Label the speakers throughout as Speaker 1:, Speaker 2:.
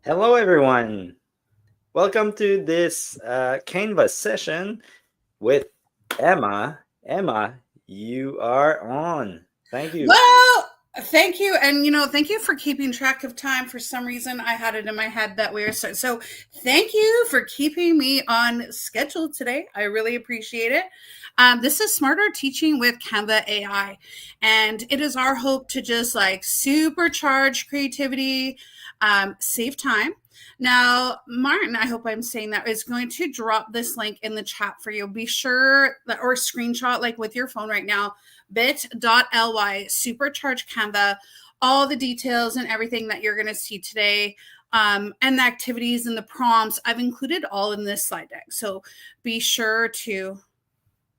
Speaker 1: Hello, everyone. Welcome to this Canva session with Emma. Emma, you are on. Thank you.
Speaker 2: Well, thank you. And, thank you for keeping track of time. For some reason, I had it in my head that we were so thank you for keeping me on schedule today. I really appreciate it. This is Smarter Teaching with Canva AI. And it is our hope to just like supercharge creativity, save time. Now, Martin, I hope I'm saying that, is going to drop this link in the chat for you. Be sure that, or screenshot like with your phone right now, bit.ly supercharge Canva, all the details and everything that you're going to see today, and the activities and the prompts. I've included all in this slide deck. So be sure to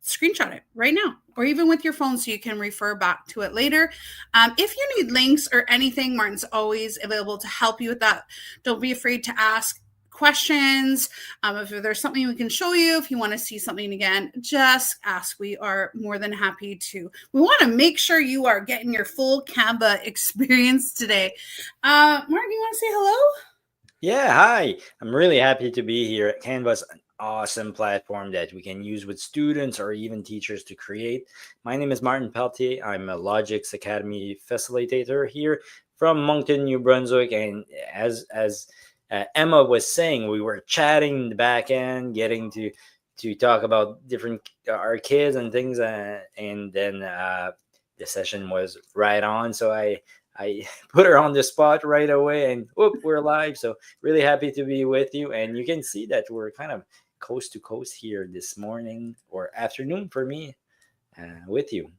Speaker 2: screenshot it right now, or even with your phone so you can refer back to it later. If you need links or anything, Martin's always available to help you with that. Don't be afraid to ask questions. If there's something we can show you, if you want to see something again, just ask. We are more than happy to. We want to make sure you are getting your full Canva experience today. Martin, you want to say hello?
Speaker 1: Yeah, hi. I'm really happy to be here. Canva's an awesome platform that we can use with students or even teachers to create. My name is Martin Peltier. I'm a Logix Academy facilitator here from Moncton, New Brunswick. And as Emma was saying, we were chatting in the back end, getting to talk about different our kids and things, and then the session was right on. So I put her on the spot right away, and whoop, we're live. So really happy to be with you. And you can see that we're kind of coast to coast here this morning or afternoon for me with you.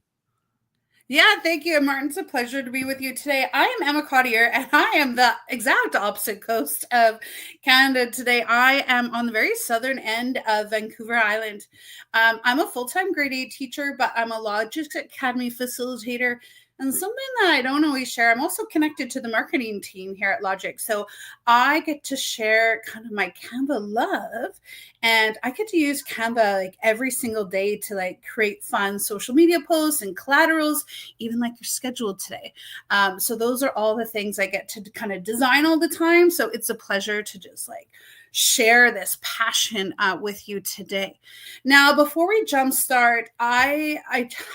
Speaker 2: Yeah, thank you, Martin. It's a pleasure to be with you today. I am Emma Cottier, and I am the exact opposite coast of Canada today. I am on the very southern end of Vancouver Island. I'm a full-time grade 8 teacher, but I'm a Logix Academy facilitator. And something that I don't always share, I'm also connected to the marketing team here at Logix. So I get to share kind of my Canva love, and I get to use Canva like every single day to like create fun social media posts and collaterals, even like your schedule today. So those are all the things I get to kind of design all the time. So it's a pleasure to just like share this passion with you today. Now, before we jumpstart, I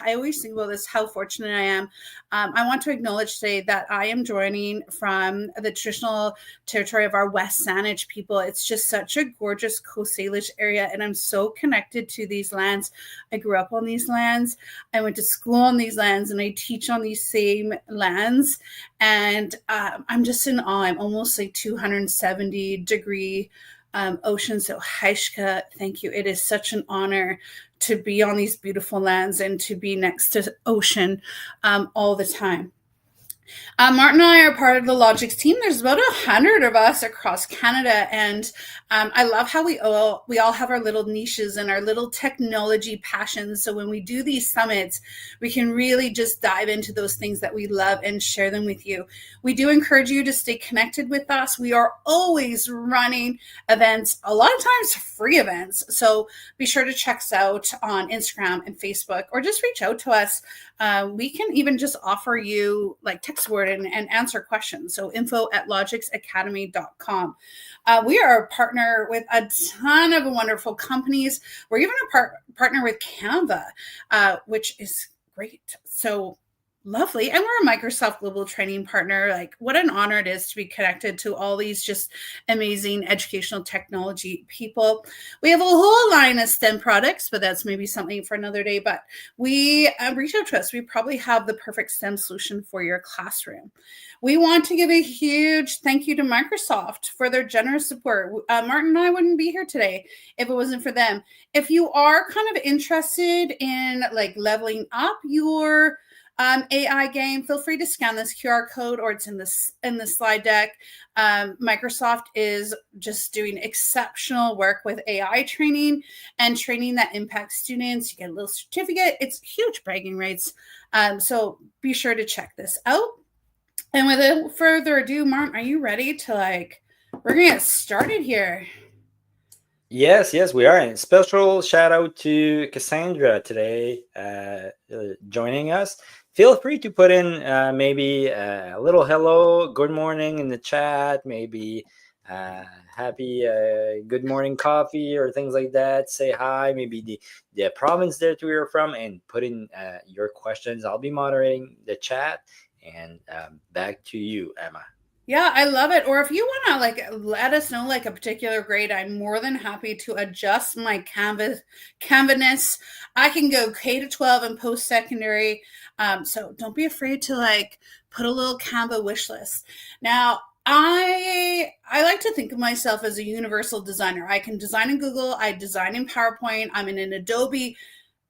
Speaker 2: always think about this, how fortunate I am. I want to acknowledge today that I am joining from the traditional territory of our West Saanich people. It's just such a gorgeous Coast Salish area, and I'm so connected to these lands. I grew up on these lands. I went to school on these lands, and I teach on these same lands. And I'm just in awe. I'm almost like 270-degree ocean. So Haishka, thank you. It is such an honor to be on these beautiful lands and to be next to ocean all the time. Martin and I are part of the Logix team. There's about 100 of us across Canada, and I love how we all have our little niches and our little technology passions. So when we do these summits, we can really just dive into those things that we love and share them with you. We do encourage you to stay connected with us. We are always running events, a lot of times free events. So be sure to check us out on Instagram and Facebook, or just reach out to us. We can even just offer you like text word and answer questions. So info@logixacademy.com. We are a partner with a ton of wonderful companies. We're even a partner with Canva, which is great. So lovely. And we're a Microsoft Global Training Partner. Like, what an honor it is to be connected to all these just amazing educational technology people. We have a whole line of STEM products, but that's maybe something for another day. But we reach out to us. We probably have the perfect STEM solution for your classroom. We want to give a huge thank you to Microsoft for their generous support. Martin and I wouldn't be here today if it wasn't for them. If you are kind of interested in like leveling up your AI game, feel free to scan this QR code, or it's in the slide deck. Microsoft is just doing exceptional work with AI training and training that impacts students. You get a little certificate. It's huge bragging rights. So be sure to check this out. And without further ado, Martin, are you ready to we're gonna get started here?
Speaker 1: Yes, we are. And special shout out to Cassandra today joining us. Feel free to put in maybe a little hello, good morning in the chat, maybe happy good morning coffee or things like that. Say hi, maybe the province that we're from, and put in your questions. I'll be moderating the chat. And back to you, Emma.
Speaker 2: Yeah, I love it. Or if you want to like let us know like a particular grade, I'm more than happy to adjust my canvas. I can go K to 12 and post secondary. So don't be afraid to like put a little Canva wish list. Now, I like to think of myself as a universal designer. I can design in Google, I design in PowerPoint, I'm in an Adobe,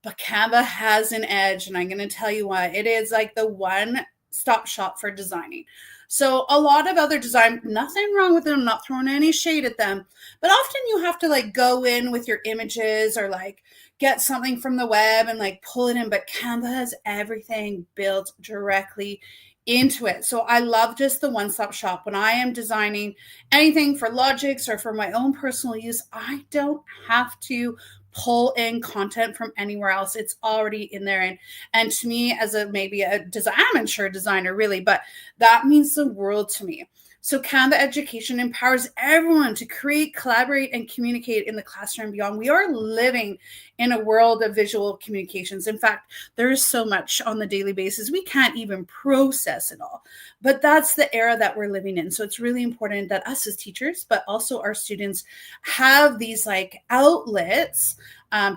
Speaker 2: but Canva has an edge, and I'm going to tell you why. It is like the one stop shop for designing. So a lot of other design, nothing wrong with them, I'm not throwing any shade at them, but often you have to like go in with your images or like get something from the web and like pull it in. But Canva has everything built directly into it. So I love just the one-stop shop. When I am designing anything for Logix or for my own personal use, I don't have to pull in content from anywhere else. It's already in there. And to me, as a maybe a amateur designer, really, but that means the world to me. So Canva education empowers everyone to create, collaborate, and communicate in the classroom and beyond. We are living in a world of visual communications. In fact, there is so much on the daily basis, we can't even process it all. But that's the era that we're living in. So it's really important that us as teachers, but also our students, have these like outlets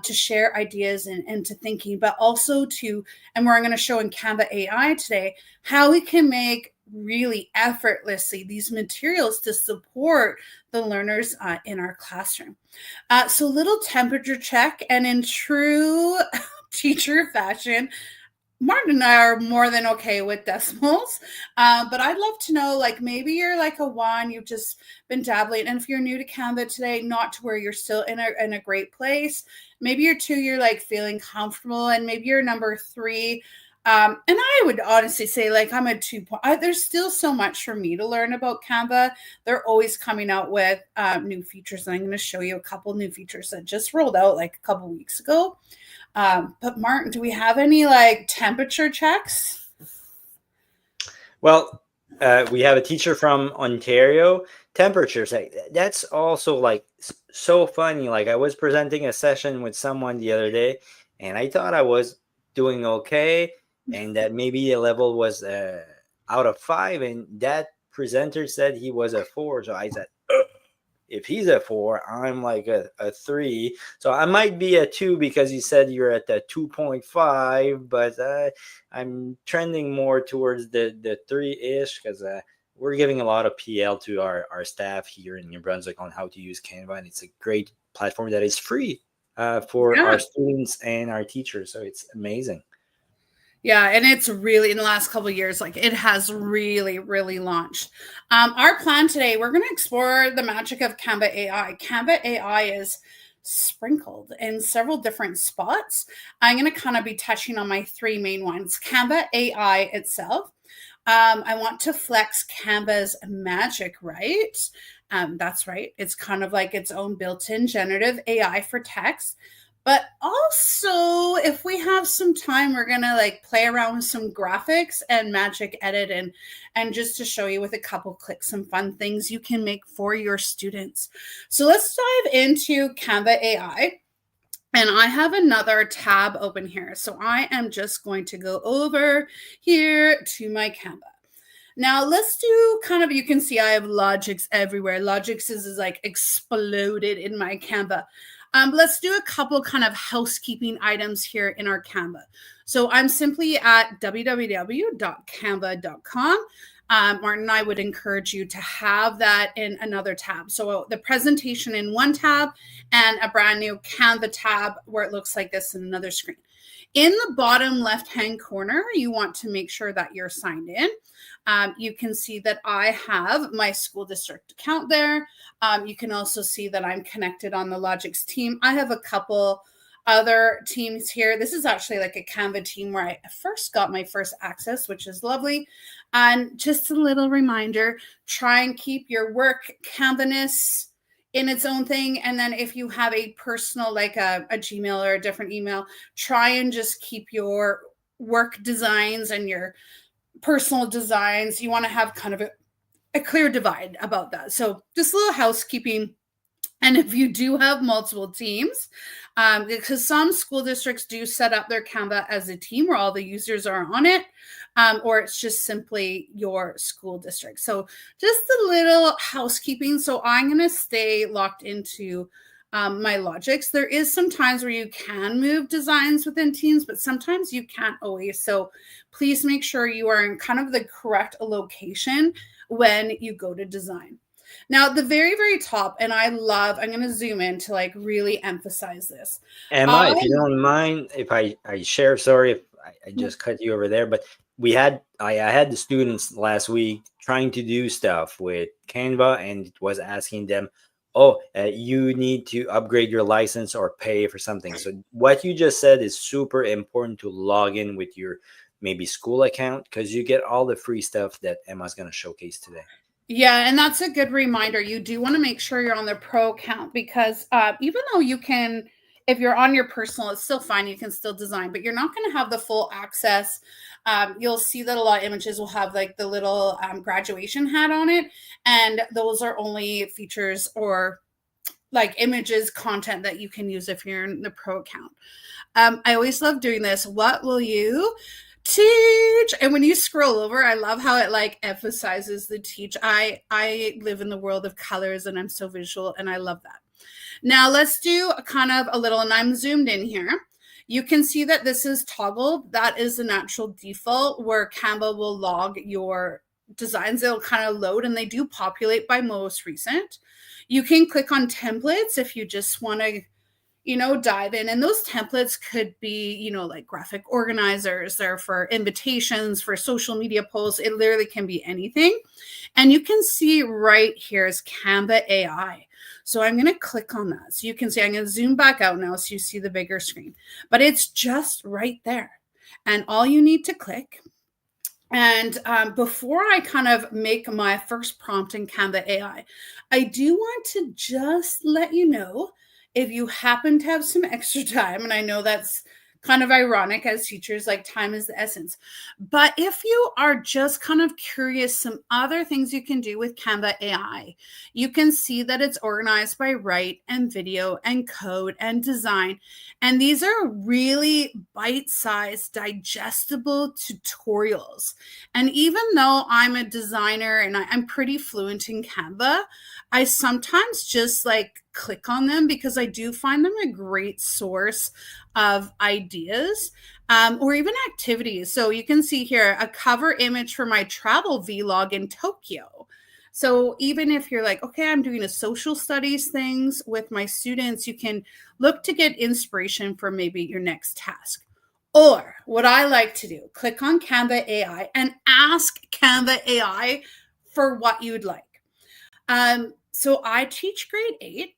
Speaker 2: to share ideas and to thinking, but also to, and we're going to show in Canva AI today, how we can make really effortlessly these materials to support the learners in our classroom. So little temperature check, and in true teacher fashion, Martin and I are more than okay with decimals, but I'd love to know, like, maybe you're like a one, you've just been dabbling, and if you're new to Canva today, not to where you're still in a great place. Maybe you're two, you're like feeling comfortable, and maybe you're number three. And I would honestly say, like, I'm a 2 point. There's still so much for me to learn about Canva. They're always coming out with new features, and I'm going to show you a couple new features that just rolled out like a couple weeks ago. But Martin, do we have any like temperature checks?
Speaker 1: Well, we have a teacher from Ontario. Temperatures, that's also like so funny. Like I was presenting a session with someone the other day, and I thought I was doing okay, and that maybe a level was out of 5, and that presenter said he was a 4. So I said, if he's a 4, I'm like a 3. So I might be a 2 because you said you're at the 2.5, but I'm trending more towards the 3-ish because we're giving a lot of PL to our staff here in New Brunswick on how to use Canva, and it's a great platform that is free for our students and our teachers. So it's amazing.
Speaker 2: Yeah, and it's really, in the last couple of years, like it has really, really launched. Our plan today, we're going to explore the magic of Canva AI. Canva AI is sprinkled in several different spots. I'm going to kind of be touching on my 3 main ones. Canva AI itself. I want to flex Canva's magic, right? That's right. It's kind of like its own built-in generative AI for text. But also, if we have some time, we're going to like play around with some graphics and magic edit, and just to show you with a couple clicks some fun things you can make for your students. So let's dive into Canva AI. And I have another tab open here. So I am just going to go over here to my Canva. Now let's do kind of, you can see I have Logix everywhere. Logix is like exploded in my Canva. Let's do a couple kind of housekeeping items here in our Canva. So I'm simply at www.canva.com. Martin, I would encourage you to have that in another tab. So the presentation in one tab and a brand new Canva tab where it looks like this in another screen. In the bottom left-hand corner, you want to make sure that you're signed in. You can see that I have my school district account there. You can also see that I'm connected on the Logix team. I have a couple other teams here. This is actually like a Canva team where I first got my first access, which is lovely. And just a little reminder, try and keep your work Canva-ness in its own thing. And then if you have a personal, like a Gmail or a different email, try and just keep your work designs and your personal designs. You want to have kind of a a clear divide about that. So just a little housekeeping. And if you do have multiple teams, because some school districts do set up their Canva as a team where all the users are on it, or it's just simply your school district. So just a little housekeeping. So I'm going to stay locked into my logics. There is some times where you can move designs within teams, but sometimes you can't always. So please make sure you are in kind of the correct location when you go to design. Now, the very, very top, and I'm going to zoom in to like really emphasize this.
Speaker 1: Emma, if you don't mind, if I share, sorry if I just cut you over there, but I had the students last week trying to do stuff with Canva, and it was asking them, oh, you need to upgrade your license or pay for something. So what you just said is super important, to log in with your maybe school account, because you get all the free stuff that Emma's going to showcase today.
Speaker 2: Yeah, and that's a good reminder. You do want to make sure you're on the pro account, because even though you can, if you're on your personal, it's still fine. You can still design, but you're not going to have the full access. You'll see that a lot of images will have like the little graduation hat on it. And those are only features or like images, content that you can use if you're in the pro account. I always love doing this. What will you teach? And when you scroll over, I love how it like emphasizes the teach. I live in the world of colors and I'm so visual, and I love that. Now let's do a kind of a little, and I'm zoomed in here. You can see that this is toggled. That is the natural default where Canva will log your designs. It'll kind of load, and they do populate by most recent. You can click on templates if you just want to dive in. And those templates could be, like graphic organizers. They're for invitations, for social media posts. It literally can be anything. And you can see right here is Canva AI. So I'm going to click on that. So you can see, I'm going to zoom back out now so you see the bigger screen. But it's just right there. And all you need to click. And before I kind of make my first prompt in Canva AI, I do want to just let you know, if you happen to have some extra time, and I know that's kind of ironic as teachers, like time is the essence. But if you are just kind of curious, some other things you can do with Canva AI, you can see that it's organized by write and video and code and design. And these are really bite-sized, digestible tutorials. And even though I'm a designer and I'm pretty fluent in Canva, I sometimes just like click on them because I do find them a great source of ideas or even activities. So you can see here a cover image for my travel vlog in Tokyo. So even if you're like, okay, I'm doing a social studies things with my students, you can look to get inspiration for maybe your next task. Or what I like to do, click on Canva AI and ask Canva AI for what you'd like. So I teach grade 8,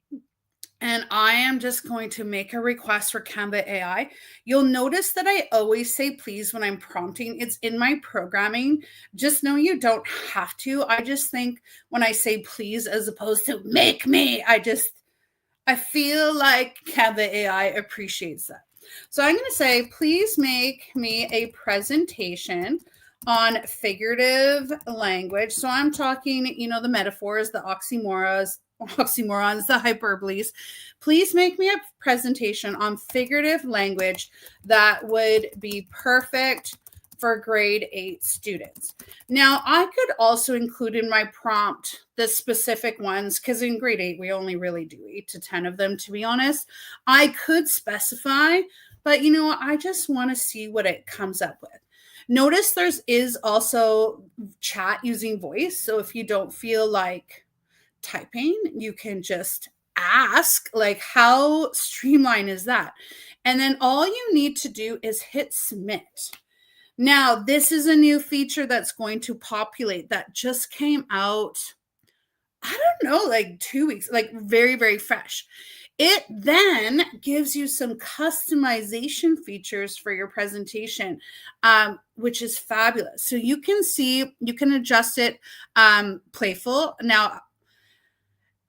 Speaker 2: and I am just going to make a request for Canva AI. You'll notice that I always say please when I'm prompting. It's in my programming. Just know you don't have to. I just think when I say please as opposed to make me, I feel like Canva AI appreciates that. So I'm going to say, please make me a presentation on figurative language. So I'm talking, the metaphors, the oxymorons, the hyperboles. Please make me a presentation on figurative language that would be perfect for grade 8 students. Now, I could also include in my prompt the specific ones, because in grade 8, we only really do 8 to 10 of them, to be honest. I could specify, but I just want to see what it comes up with. Notice is also chat using voice. So if you don't feel like typing, you can just ask, like, how streamlined is that? And then all you need to do is hit submit. Now, this is a new feature that's going to populate that just came out, I don't know, like 2 weeks, like very, very fresh. It then gives you some customization features for your presentation, which is fabulous. So you can see, you can adjust it playful. Now,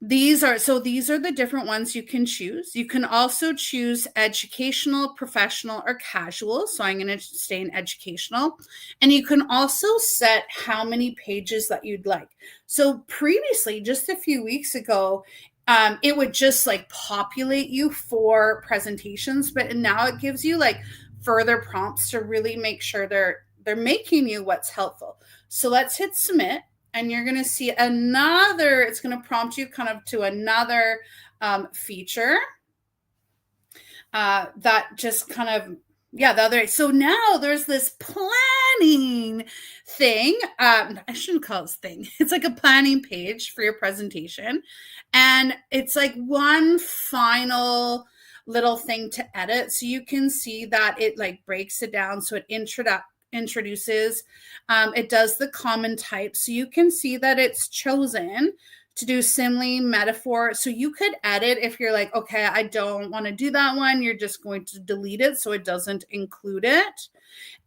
Speaker 2: These are the different ones you can choose. You can also choose educational, professional, or casual. So I'm going to stay in educational. And you can also set how many pages that you'd like. So previously, just a few weeks ago, it would just like populate you for presentations, but now it gives you like further prompts to really make sure they're making you what's helpful. So let's hit submit, and you're going to see it's going to prompt you kind of to another feature that just kind of, yeah, the other. So now there's this planning thing. I shouldn't call this thing. It's like a planning page for your presentation. And it's like one final little thing to edit. So you can see that it like breaks it down. So it introduces, it does the common type. So you can see that it's chosen to do simile, metaphor. So you could edit if you're like, okay, I don't want to do that one. You're just going to delete it so it doesn't include it.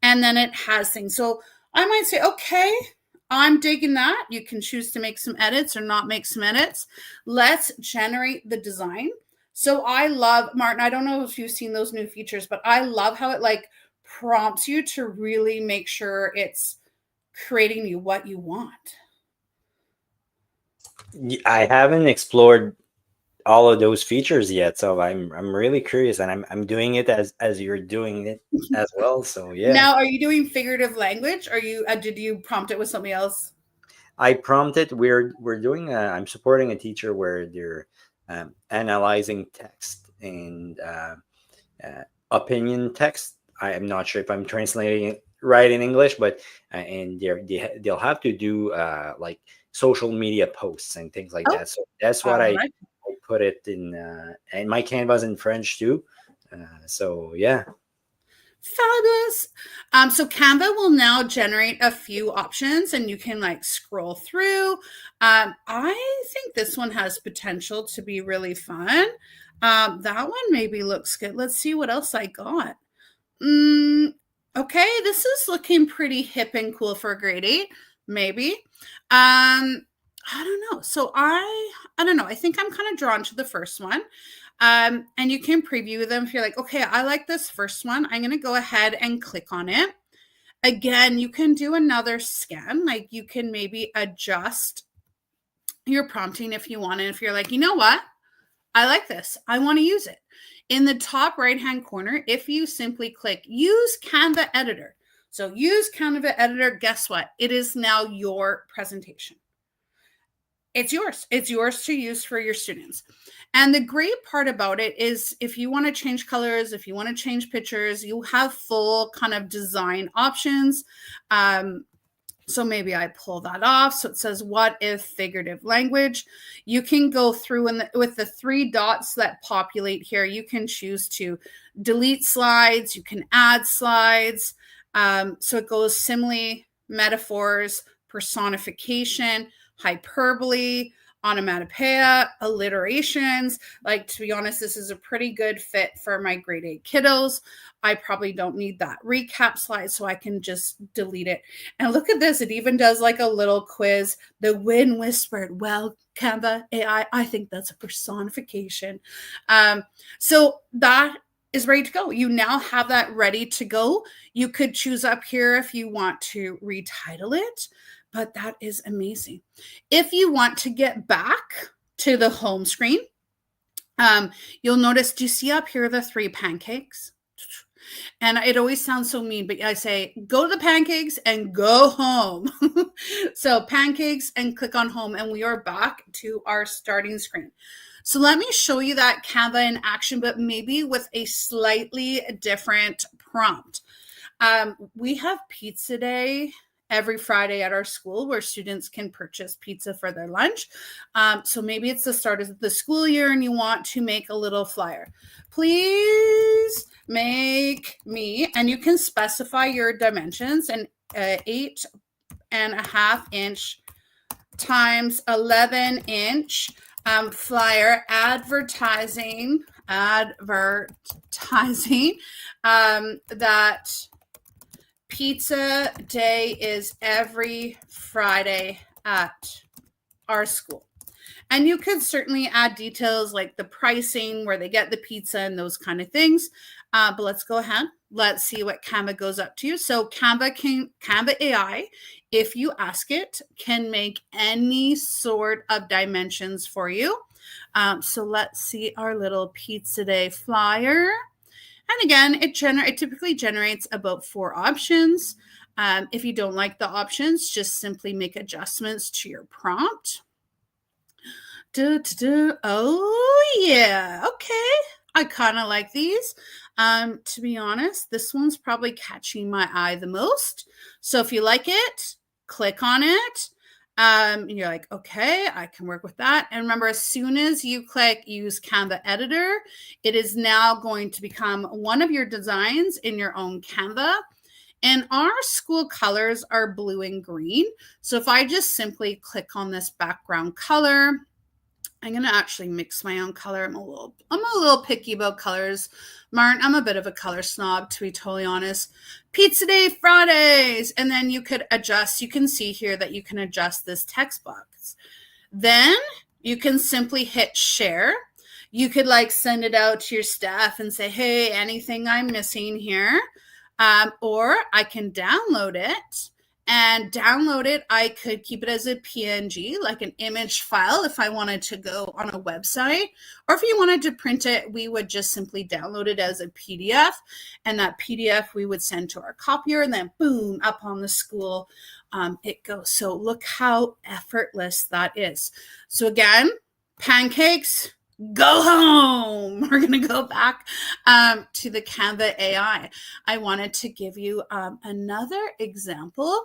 Speaker 2: And then it has things. So I might say, okay, I'm digging that. You can choose to make some edits or not make some edits. Let's generate the design. So I love, Martin, I don't know if you've seen those new features, but I love how it like prompts you to really make sure it's creating you what you want.
Speaker 1: I haven't explored all of those features yet, so I'm really curious, and I'm doing it as you're doing it as well. So yeah.
Speaker 2: Now, are you doing figurative language, or did you prompt it with something else?
Speaker 1: I prompted. We're doing. I'm supporting a teacher where they're analyzing text and opinion text. I am not sure if I'm translating it right in English, but and they'll have to do like social media posts and things like that. So that's what I put it in, and my Canva's in French too. So yeah.
Speaker 2: Fabulous. So Canva will now generate a few options, and you can like scroll through. I think this one has potential to be really fun. That one maybe looks good. Let's see what else I got. Okay, this is looking pretty hip and cool for a grade 8, maybe. I don't know. So I don't know. I think I'm kind of drawn to the first one. And you can preview them if you're like, okay, I like this first one. I'm going to go ahead and click on it. Again, you can do another scan. Like you can maybe adjust your prompting if you want. And if you're like, you know what? I like this. I want to use it. In the top right-hand corner, if you simply click use Canva editor. So use Canva editor, guess what? It is now your presentation. It's yours. It's yours to use for your students. And the great part about it is if you want to change colors, if you want to change pictures, you have full kind of design options. So maybe I pull that off. So it says, what if figurative language? You can go through and with the 3 dots that populate here, you can choose to delete slides. You can add slides. So it goes simile, metaphors, personification, hyperbole, onomatopoeia, alliterations. Like, to be honest, this is a pretty good fit for my grade 8 kiddos. I probably don't need that recap slide, so I can just delete it. And look at this. It even does like a little quiz. The wind whispered, well, Canva AI, I think that's a personification. So that is ready to go. You now have that ready to go. You could choose up here if you want to retitle it, but that is amazing. If you want to get back to the home screen, you'll notice, do you see up here the 3 pancakes? And it always sounds so mean, but I say, go to the pancakes and go home. So pancakes and click on home, and we are back to our starting screen. So let me show you that Canva in action, but maybe with a slightly different prompt. We have pizza day every Friday at our school where students can purchase pizza for their lunch. So maybe it's the start of the school year and you want to make a little flyer. Please make me, and you can specify your dimensions, an 8.5 inch times 11 inch flyer advertising that pizza day is every Friday at our school. And you could certainly add details like the pricing, where they get the pizza, and those kind of things. But let's go ahead. Let's see what Canva goes up to. So Canva AI, if you ask it, can make any sort of dimensions for you. So let's see our little pizza day flyer. And again, it typically generates about 4 options. If you don't like the options, just simply make adjustments to your prompt. Oh, yeah. Okay. I kind of like these. To be honest, this one's probably catching my eye the most. So if you like it, click on it. You're like, okay, I can work with that. And remember, as soon as you click use Canva editor, it is now going to become one of your designs in your own Canva. And our school colors are blue and green. So if I just simply click on this background color, I'm going to actually mix my own color. I'm a little picky about colors. Martin, I'm a bit of a color snob, to be totally honest. Pizza Day Fridays. And then you could adjust. You can see here that you can adjust this text box. Then you can simply hit share. You could like send it out to your staff and say, hey, anything I'm missing here. Or I can download it. And download it. I could keep it as a PNG, like an image file if I wanted to go on a website. Or if you wanted to print it, we would just simply download it as a PDF. And that PDF we would send to our copier, and then boom, up on the school it goes. So look how effortless that is. So again, pancakes, go home. We're going to go back to the Canva AI. I wanted to give you another example.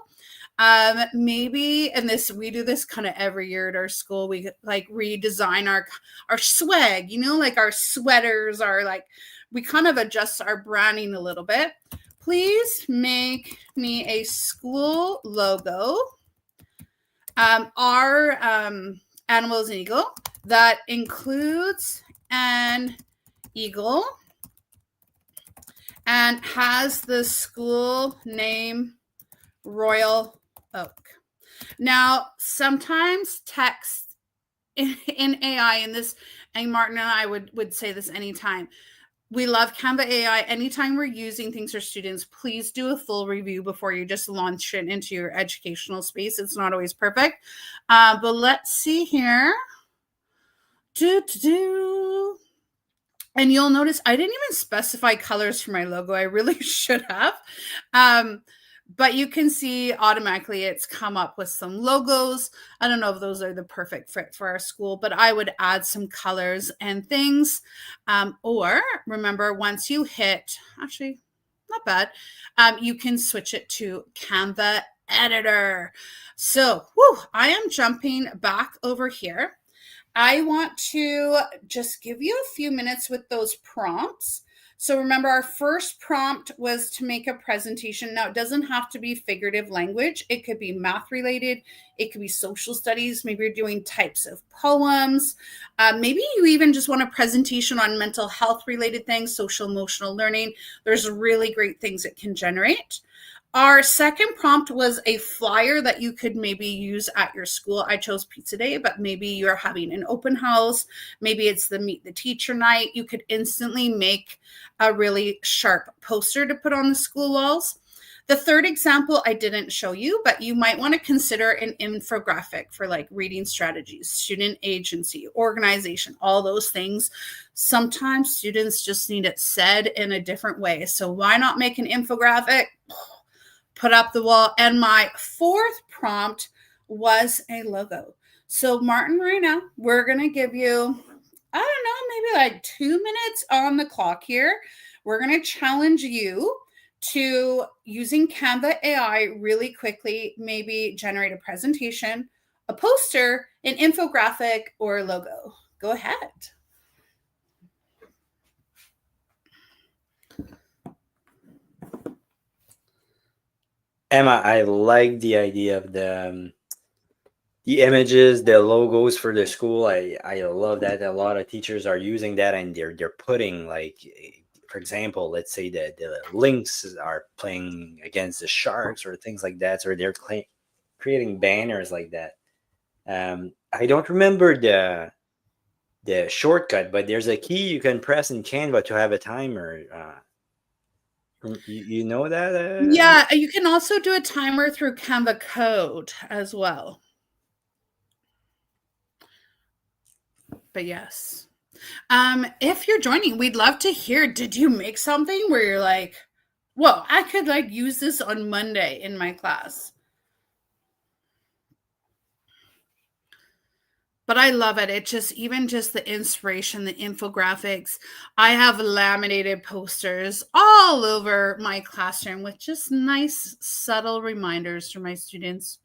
Speaker 2: Maybe, and we do this kind of every year at our school. We like redesign our swag, like our sweaters are like, we kind of adjust our branding a little bit. Please make me a school logo. Our animal is an eagle. That includes an eagle and has the school name Royal Oak. Now, sometimes text in AI, and Martin and I would say this anytime. We love Canva AI. Anytime we're using things for students, please do a full review before you just launch it into your educational space. It's not always perfect. But let's see here. And you'll notice I didn't even specify colors for my logo. I really should have. But you can see automatically it's come up with some logos. I don't know if those are the perfect fit for our school, but I would add some colors and things. Or remember, once you hit, actually, not bad, you can switch it to Canva editor. So I am jumping back over here. I want to just give you a few minutes with those prompts. So remember, our first prompt was to make a presentation. Now, it doesn't have to be figurative language. It could be math related. It could be social studies. Maybe you're doing types of poems. Maybe you even just want a presentation on mental health related things, social emotional learning. There's really great things it can generate. Our second prompt was a flyer that you could maybe use at your school. I chose Pizza Day, but maybe you're having an open house. Maybe it's the Meet the Teacher night. You could instantly make a really sharp poster to put on the school walls. The third example I didn't show you, but you might want to consider an infographic for like reading strategies, student agency, organization, all those things. Sometimes students just need it said in a different way. So why not make an infographic? Put up the wall. And my fourth prompt was a logo. So Martin, right now, we're going to give you, I don't know, maybe like 2 minutes on the clock here. We're going to challenge you to, using Canva AI really quickly, maybe generate a presentation, a poster, an infographic, or a logo. Go ahead.
Speaker 1: Emma, I like the idea of the images, the logos for the school. I love that. A lot of teachers are using that, and they're putting, like, for example, let's say that the Lynx are playing against the Sharks or things like that, or they're creating banners like that. I don't remember the shortcut, but there's a key you can press in Canva to have a timer. You know that?
Speaker 2: Yeah, you can also do a timer through Canva Code as well. But yes. If you're joining, we'd love to hear, did you make something where you're like, whoa, I could like use this on Monday in my class? But I love it. It just, even just the inspiration, the infographics. I have laminated posters all over my classroom with just nice, subtle reminders for my students.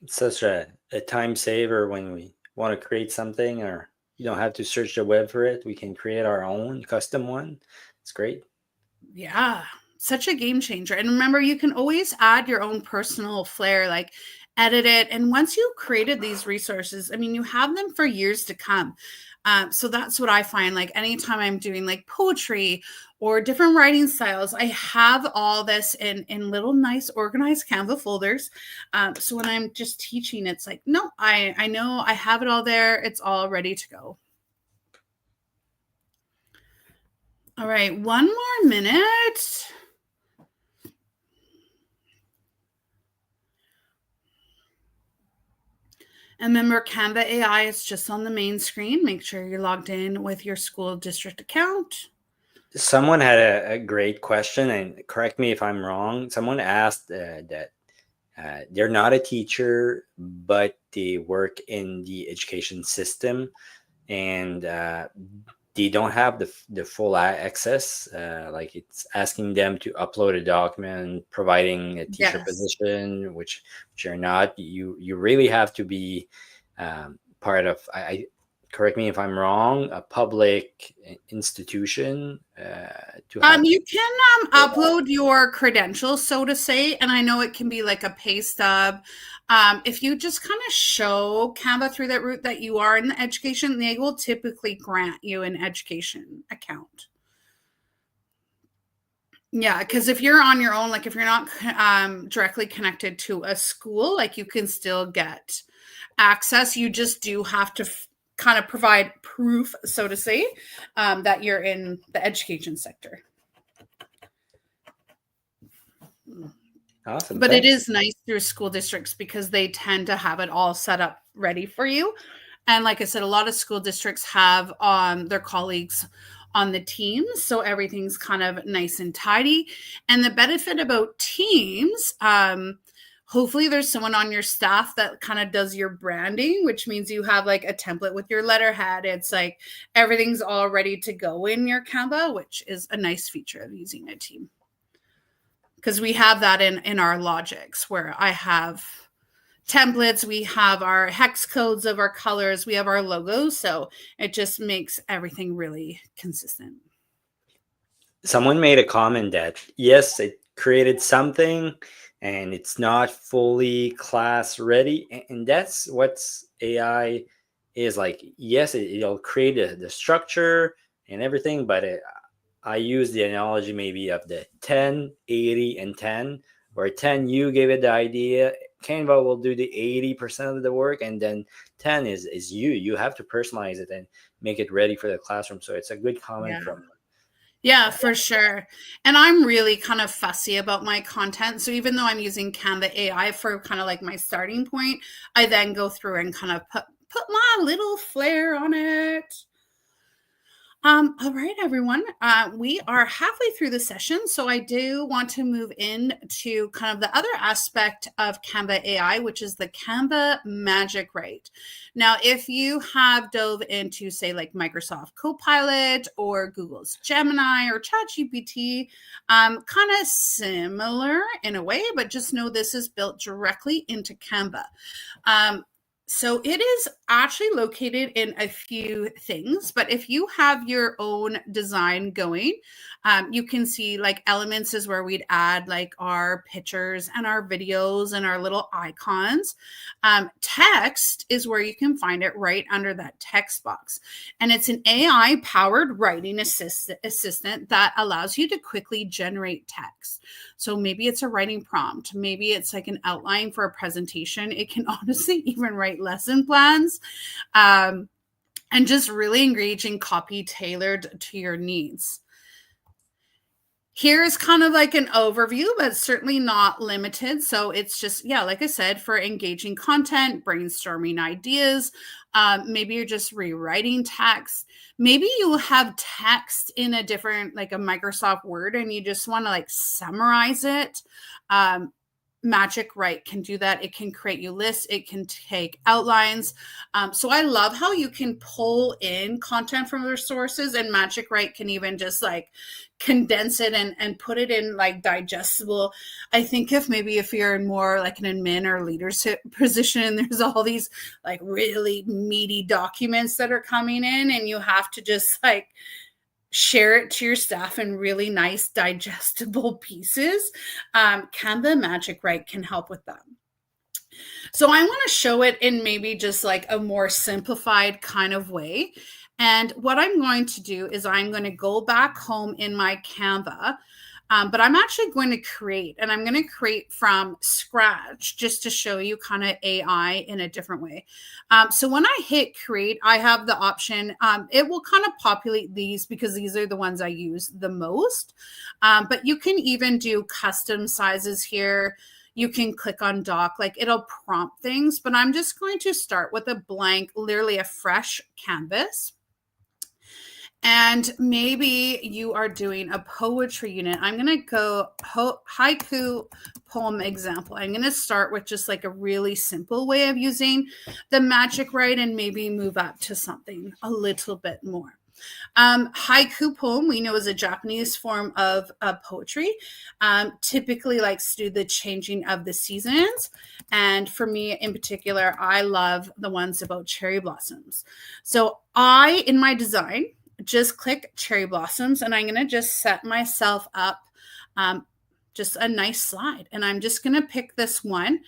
Speaker 1: It's such a time saver when we want to create something, or you don't have to search the web for it. We can create our own custom one. It's great.
Speaker 2: Yeah, such a game changer. And remember, you can always add your own personal flair, like edit it. And once you created these resources, I mean, you have them for years to come. So that's what I find. Like anytime I'm doing like poetry or different writing styles, I have all this in little nice organized Canva folders. So when I'm just teaching, it's like, no, I know I have it all there. It's all ready to go. All right, one more minute. And remember, Canva AI is just on the main screen. Make sure you're logged in with your school district account.
Speaker 1: Someone had a great question, and correct me if I'm wrong. Someone asked that they're not a teacher, but they work in the education system, and they don't have the full access. Like it's asking them to upload a document, providing a teacher
Speaker 2: Yes.
Speaker 1: position, which you're not. You really have to be part of. Correct me if I'm wrong. A public institution to have.
Speaker 2: You can upload your credentials, so to say, and I know it can be like a pay stub. If you just kind of show Canva through that route that you are in the education, they will typically grant you an education account. Yeah, because if you're on your own, like if you're not directly connected to a school, like you can still get access. You just do have to kind of provide proof, so to say, that you're in the education sector.
Speaker 1: Awesome.
Speaker 2: But
Speaker 1: Thanks.
Speaker 2: it is nice through school districts because they tend to have it all set up ready for you. And like I said, a lot of school districts have their colleagues on the teams, so everything's kind of nice and tidy. And the benefit about teams, hopefully there's someone on your staff that kind of does your branding, which means you have like a template with your letterhead. It's like everything's all ready to go in your Canva, which is a nice feature of using a team. Because we have that in our logics where I have templates, we have our hex codes of our colors, we have our logos. So it just makes everything really consistent.
Speaker 1: Someone made a comment that yes, it created something and it's not fully class ready, and that's what AI is like. Yes, it'll create the structure and everything, but I use the analogy maybe of the 10, 80, and 10, where 10 you gave it the idea, Canva will do the 80% of the work, and then 10 is you have to personalize it and make it ready for the classroom. So it's a good comment from.
Speaker 2: Yeah, for sure. And I'm really kind of fussy about my content. So even though I'm using Canva AI for kind of like my starting point, I then go through and kind of put my little flair on it. All right, everyone. We are halfway through the session, so I do want to move into kind of the other aspect of Canva AI, which is the Canva Magic Write. Now, if you have dove into, say, like Microsoft Copilot or Google's Gemini or ChatGPT, kind of similar in a way, but just know this is built directly into Canva. So it is actually located in a few things, but if you have your own design going, you can see like elements is where we'd add like our pictures and our videos and our little icons. Text is where you can find it right under that text box. And it's an AI powered writing assistant that allows you to quickly generate text. So maybe it's a writing prompt. Maybe it's like an outline for a presentation. It can honestly even write lesson plans. And just really engaging copy tailored to your needs. Here's kind of like an overview, but certainly not limited. So it's just, yeah, like I said, for engaging content, brainstorming ideas. Maybe you're just rewriting text. Maybe you have text in a different, like a Microsoft Word, and you just want to like summarize it. Magic Write can do that. It can create you lists. It can take outlines. So I love how you can pull in content from other sources, and Magic Write can even just like condense it and put it in like digestible. I think if you're in more like an admin or leadership position, there's all these like really meaty documents that are coming in, and you have to just like share it to your staff in really nice digestible pieces. Canva Magic Write can help with that. So I want to show it in maybe just like a more simplified kind of way. And what I'm going to do is I'm going to go back home in my Canva, but I'm actually going to create, and I'm going to create from scratch just to show you kind of AI in a different way. So when I hit create, I have the option. It will kind of populate these because these are the ones I use the most. But you can even do custom sizes here. You can click on doc, like it'll prompt things, but I'm just going to start with a blank, literally a fresh canvas. And maybe you are doing a poetry unit. I'm going to go haiku poem example. I'm going to start with just like a really simple way of using the Magic Write and maybe move up to something a little bit more. Haiku poem, we know, is a Japanese form of poetry. Typically likes to do the changing of the seasons. And for me in particular, I love the ones about cherry blossoms. So in my design, just click cherry blossoms, and I'm going to just set myself up just a nice slide. And I'm just going to pick this one.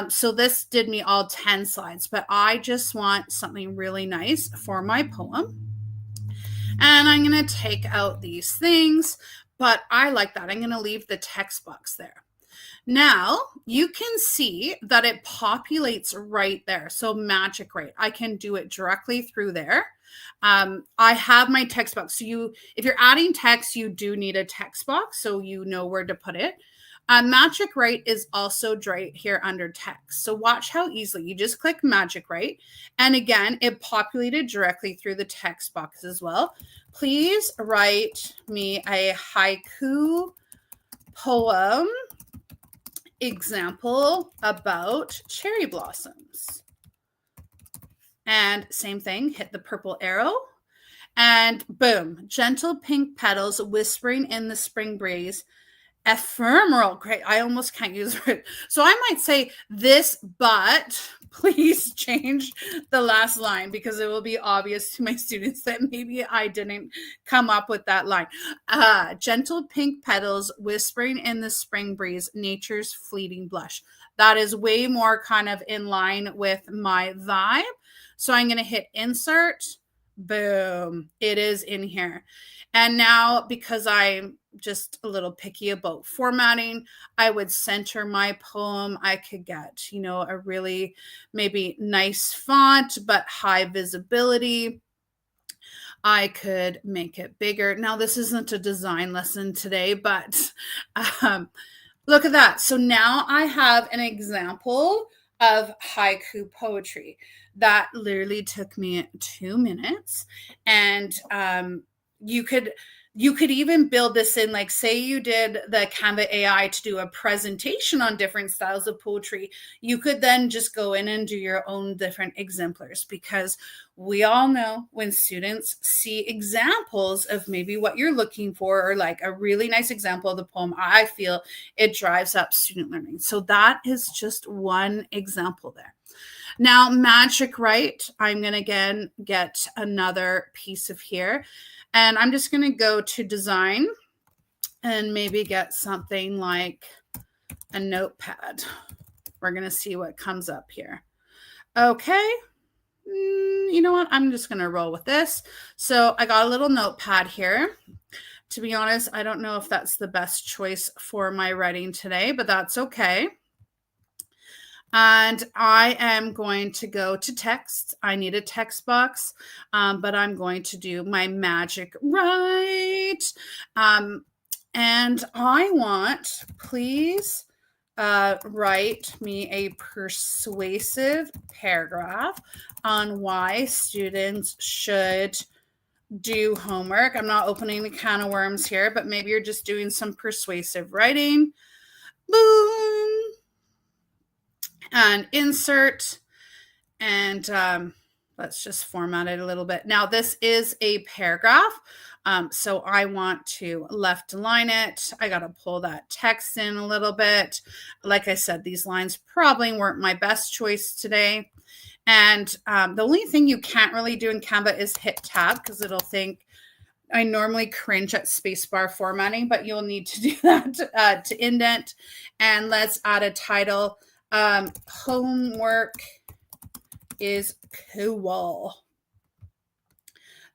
Speaker 2: So this did me all 10 slides, but I just want something really nice for my poem. And I'm going to take out these things, but I like that. I'm going to leave the text box there. Now you can see that it populates right there. So Magic Write, I can do it directly through there. I have my text box. So if you're adding text, you do need a text box so you know where to put it. Magic Write is also right here under text. So watch how easily you just click Magic Write. And again, it populated directly through the text box as well. Please write me a haiku poem example about cherry blossoms. And same thing, hit the purple arrow. And boom, gentle pink petals whispering in the spring breeze. Ephemeral. Great. I almost can't use it. So I might say this, but please change the last line because it will be obvious to my students that maybe I didn't come up with that line. Gentle pink petals whispering in the spring breeze, nature's fleeting blush. That is way more kind of in line with my vibe. So I'm going to hit insert. Boom. It is in here. And now, because I'm just a little picky about formatting, I would center my poem. I could get, a really maybe nice font, but high visibility. I could make it bigger. Now, this isn't a design lesson today, but look at that. So now I have an example of haiku poetry. That literally took me 2 minutes. And you could even build this in, like, say you did the Canva AI to do a presentation on different styles of poetry. You could then just go in and do your own different exemplars, because we all know when students see examples of maybe what you're looking for, or like a really nice example of the poem, I feel it drives up student learning. So that is just one example there. Now, Magic Write, I'm going to again get another piece of here. And I'm just going to go to design and maybe get something like a notepad. We're going to see what comes up here. Okay. You know what? I'm just going to roll with this. So I got a little notepad here to be honest, I don't know if that's the best choice for my writing today, but that's okay. And I am going to go to text. I need a text box, but I'm going to do my magic write. And I want, please write me a persuasive paragraph on why students should do homework. I'm not opening the can of worms here, but maybe you're just doing some persuasive writing. Boom. And insert. And let's just format it a little bit. Now, this is a paragraph. So I want to left align it. I got to pull that text in a little bit. Like I said, these lines probably weren't my best choice today. And the only thing you can't really do in Canva is hit tab, because it'll think I normally cringe at spacebar formatting, but you'll need to do that to indent. And let's add a title. Homework is cool.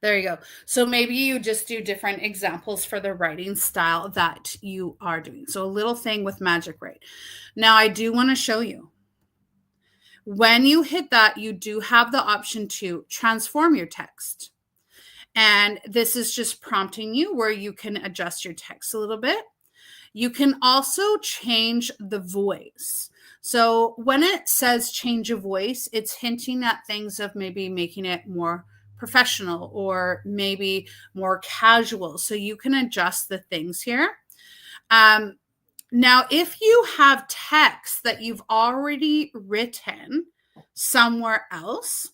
Speaker 2: There you go. So maybe you just do different examples for the writing style that you are doing. So a little thing with Magic Write. Now I do want to show you. When you hit that, you do have the option to transform your text. And this is just prompting you where you can adjust your text a little bit. You can also change the voice. So when it says change a voice, it's hinting at things of maybe making it more professional or maybe more casual. So you can adjust the things here. Now, if you have text that you've already written somewhere else,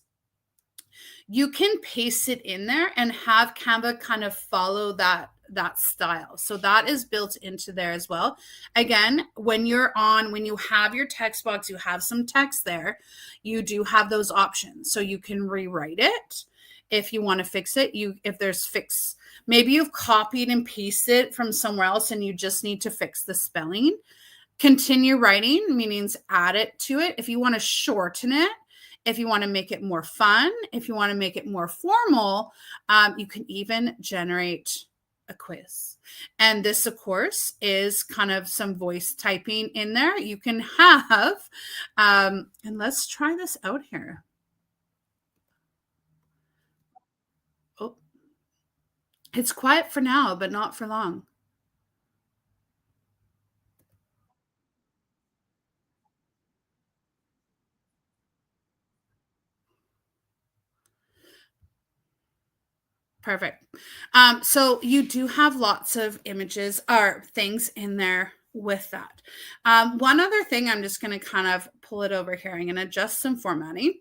Speaker 2: you can paste it in there and have Canva kind of follow that style. So that is built into there as well. Again, when you have your text box, you have some text there, you do have those options. So you can rewrite it if you want to fix it. Maybe you've copied and pasted it from somewhere else and you just need to fix the spelling. Continue writing, meaning add it to it. If you want to shorten it, if you want to make it more fun, if you want to make it more formal, you can even generate a quiz. And this, of course, is kind of some voice typing in there. You can have, and let's try this out here. Oh, it's quiet for now, but not for long. Perfect. So you do have lots of images or things in there with that. One other thing, I'm just going to kind of pull it over here. I'm going to adjust some formatting.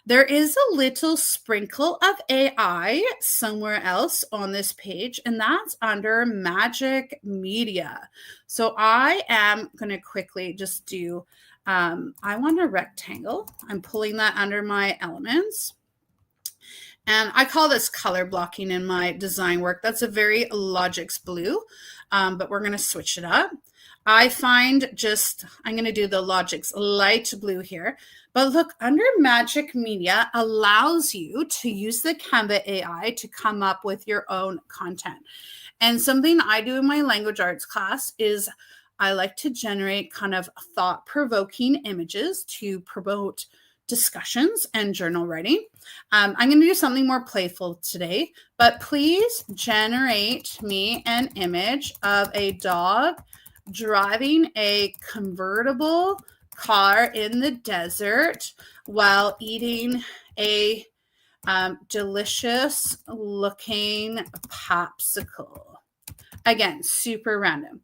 Speaker 2: There is a little sprinkle of AI somewhere else on this page, and that's under Magic Media. So I am going to quickly just do, I want a rectangle. I'm pulling that under my elements. And I call this color blocking in my design work. That's a very Logix blue, but we're going to switch it up. I find I'm going to do the Logix light blue here. But look, under Magic Media allows you to use the Canva AI to come up with your own content. And something I do in my language arts class is I like to generate kind of thought-provoking images to promote discussions and journal writing. I'm going to do something more playful today, but please generate me an image of a dog driving a convertible car in the desert while eating a delicious looking popsicle. Again, super random.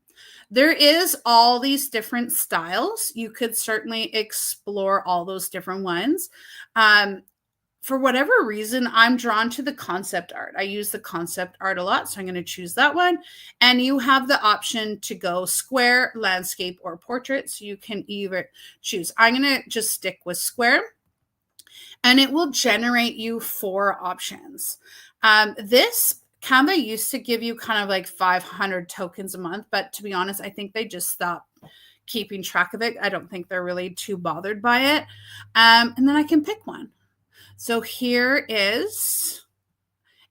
Speaker 2: There is all these different styles. You could certainly explore all those different ones. For whatever reason, I'm drawn to the concept art. I use the concept art a lot, so I'm going to choose that one. And you have the option to go square, landscape, or portrait, so you can either choose. I'm going to just stick with square, and it will generate you 4 options. This Canva used to give you kind of like 500 tokens a month, but to be honest, I think they just stopped keeping track of it. I don't think they're really too bothered by it. And then I can pick one. So here is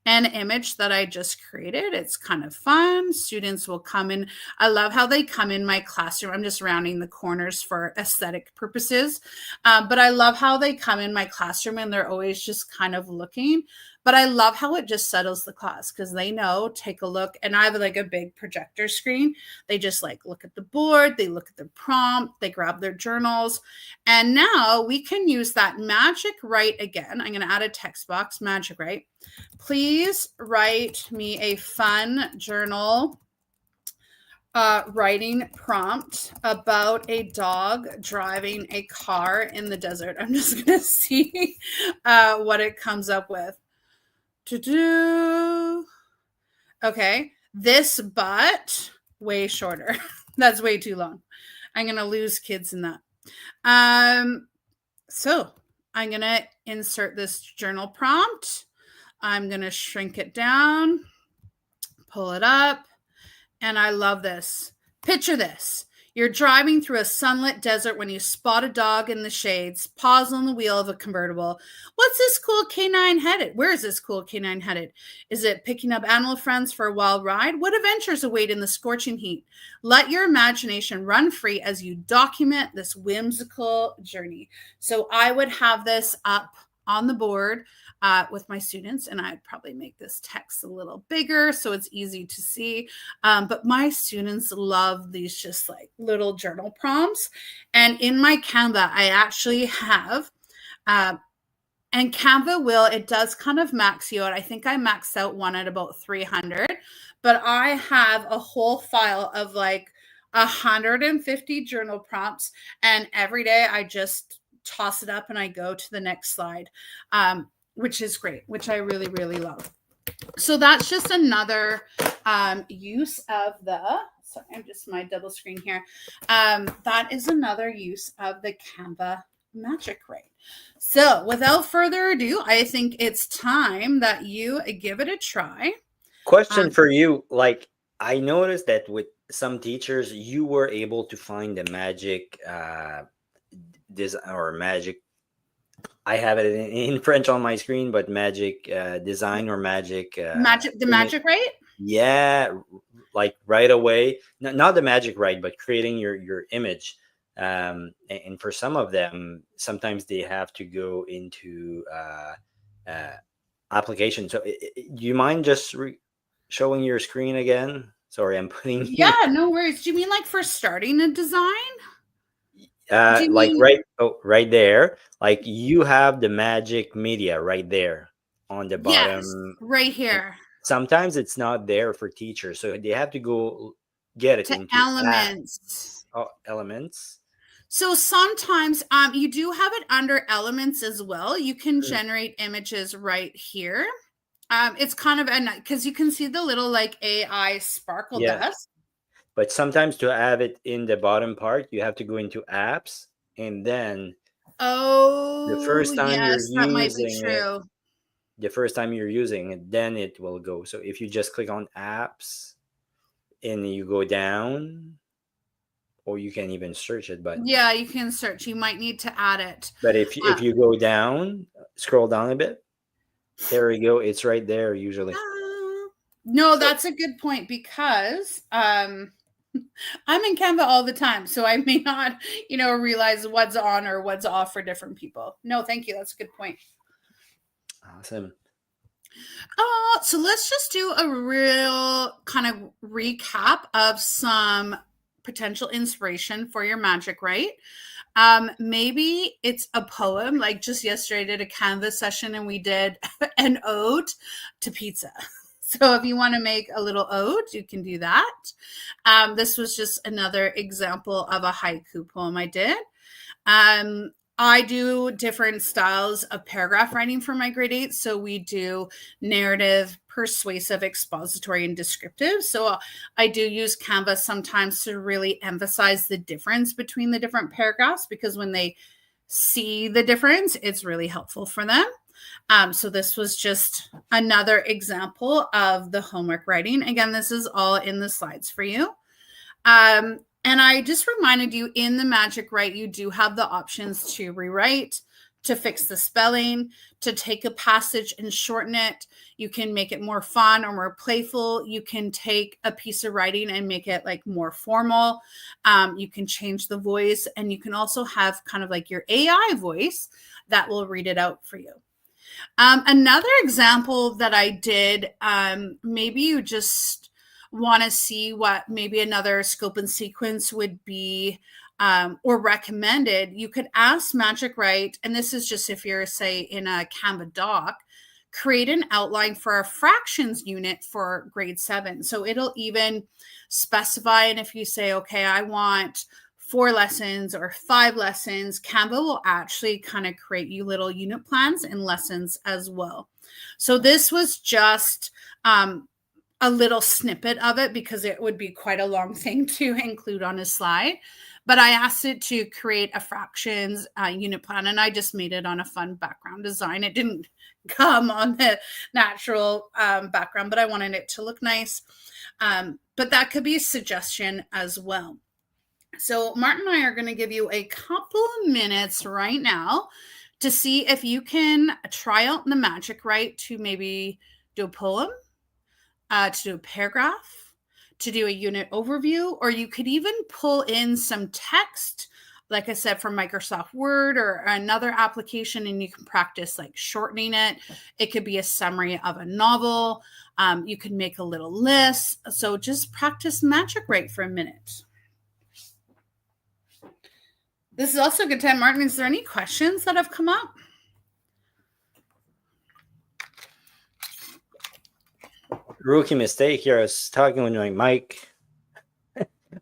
Speaker 2: an image that I just created. It's kind of fun. Students will come in. I love how they come in my classroom. I'm just rounding the corners for aesthetic purposes. But I love how they come in my classroom and they're always just kind of looking. But I love how it just settles the class because they know, take a look. And I have like a big projector screen. They just like look at the board, they look at the prompt, they grab their journals. And now we can use that magic write again. I'm going to add a text box, magic write. Please write me a fun journal writing prompt about a dog driving a car in the desert. I'm just going to see what it comes up with. Okay, this but way shorter. That's way too long. I'm going to lose kids in that. So I'm going to insert this journal prompt. I'm going to shrink it down, pull it up, and I love this. Picture this. You're driving through a sunlit desert when you spot a dog in the shades, pause on the wheel of a convertible. What's this cool canine headed? Where is this cool canine headed? Is it picking up animal friends for a wild ride? What adventures await in the scorching heat? Let your imagination run free as you document this whimsical journey. So I would have this up on the board with my students, and I'd probably make this text a little bigger so it's easy to see. But my students love these just like little journal prompts. And in my Canva, I actually have, and Canva it does kind of max you out. I think I maxed out one at about 300, but I have a whole file of like 150 journal prompts. And every day I just toss it up and I go to the next slide, which is great, which I really, really love. So that's just another use of sorry, I'm just my double screen here. That is another use of the Canva magic write. So without further ado, I think it's time that you give it a try.
Speaker 1: Question for you. Like, I noticed that with some teachers, you were able to find the magic magic. I have it in French on my screen, but magic design or magic
Speaker 2: magic write.
Speaker 1: Yeah, like right away. Not the magic write, but creating your image. And for some of them, sometimes they have to go into application. So, do you mind just showing your screen again? Sorry, I'm putting.
Speaker 2: Yeah, no worries. Do you mean like for starting a design?
Speaker 1: Like right there, like you have the magic media right there on the bottom.
Speaker 2: Yes, right here.
Speaker 1: Sometimes it's not there for teachers, so they have to go get it
Speaker 2: to
Speaker 1: into
Speaker 2: elements.
Speaker 1: Elements.
Speaker 2: So sometimes you do have it under elements as well. You can generate images right here. It's kind of because you can see the little like AI sparkle dust.
Speaker 1: But sometimes to have it in the bottom part, you have to go into apps, and then the first time you're using it, the first time you're using it, then it will go. So if you just click on apps and you go down, or you can even search it, but
Speaker 2: yeah, you can search. You might need to add it.
Speaker 1: But if you go down, scroll down a bit, there we go. It's right there usually.
Speaker 2: No, that's a good point because I'm in Canva all the time, so I may not, realize what's on or what's off for different people. No, thank you. That's a good point.
Speaker 1: Awesome.
Speaker 2: So let's just do a real kind of recap of some potential inspiration for your magic write. Maybe it's a poem. Like just yesterday I did a Canva session and we did an ode to pizza. So if you want to make a little ode, you can do that. This was just another example of a haiku poem I did. I do different styles of paragraph writing for my grade 8. So we do narrative, persuasive, expository, and descriptive. So I do use Canva sometimes to really emphasize the difference between the different paragraphs, because when they see the difference, it's really helpful for them. So this was just another example of the homework writing. Again, this is all in the slides for you. And I just reminded you in the magic write, you do have the options to rewrite, to fix the spelling, to take a passage and shorten it. You can make it more fun or more playful. You can take a piece of writing and make it like more formal. You can change the voice, and you can also have kind of like your AI voice that will read it out for you. Another example that I did, maybe you just want to see what maybe another scope and sequence would be, or recommended. You could ask Magic Write, and this is just if you're, say, in a Canva doc, create an outline for a fractions unit for grade 7. So it'll even specify, and if you say, okay, I want 4 lessons or 5 lessons, Canva will actually kind of create you little unit plans and lessons as well. So this was just a little snippet of it, because it would be quite a long thing to include on a slide. But I asked it to create a fractions unit plan, and I just made it on a fun background design. It didn't come on the natural background, but I wanted it to look nice. But that could be a suggestion as well. So Martin and I are going to give you a couple of minutes right now to see if you can try out the Magic Write to maybe do a poem, to do a paragraph, to do a unit overview, or you could even pull in some text, like I said, from Microsoft Word or another application, and you can practice like shortening it. It could be a summary of a novel. You can make a little list. So just practice Magic Write for a minute. This is also a good time. Martin, is there any questions that have come up?
Speaker 1: Rookie mistake here. I was talking with my mic.